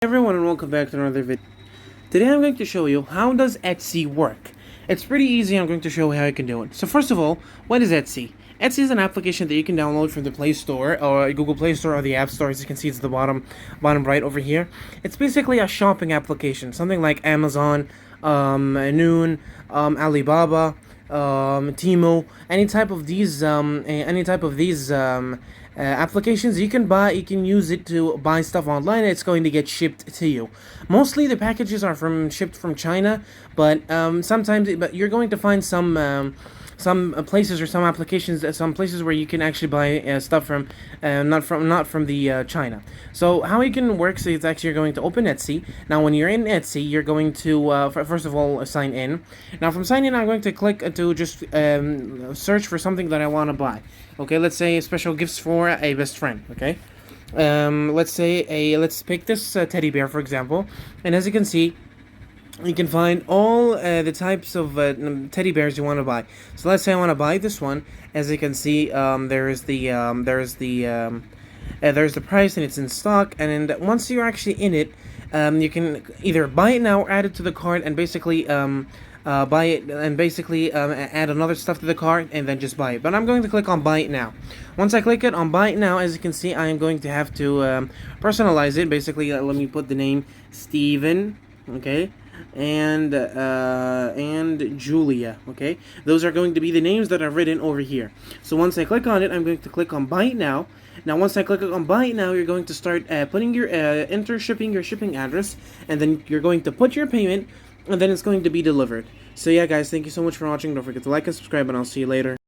Everyone, and welcome back to another video. Today I'm going to show you how does Etsy work. It's pretty easy. I'm going to show you how you can do it. So first of all, what is Etsy? Etsy is an application that you can download from the Play Store or Google Play Store or the App Store. As you can see, it's the bottom right over here. It's basically a shopping application, something like Amazon, Noon, Alibaba, Temu, any type of these applications you can buy. You can use it to buy stuff online. It's going to get shipped to you. Mostly the packages are shipped from China, but but you're going to find some places or some applications, some places where you can actually buy stuff from not from the China. So how it can work is actually you're going to open Etsy. Now when you're in Etsy, you're going to first of all sign in. Now from sign in, I'm going to click to just search for something that I want to buy. Okay, let's say special gifts for a best friend. Okay, let's pick this teddy bear for example, and as you can see, you can find all the types of teddy bears you want to buy. So let's say I want to buy this one. As you can see, there's the price and it's in stock. And then once you're actually in it, you can either buy it now or add it to the cart and basically buy it and basically add another stuff to the cart and then just buy it. But I'm going to click on buy it now. Once I click it on buy it now, as you can see, I am going to have to personalize it. Basically, let me put the name Steven. Okay. And Julia. Okay, those are going to be the names that are written over here. So once I click on it, I'm going to click on buy it now. Now once I click on buy it now, you're going to start putting your your shipping address, and then you're going to put your payment, and then it's going to be delivered. So yeah guys, thank you so much for watching. Don't forget to like and subscribe, and I'll see you later.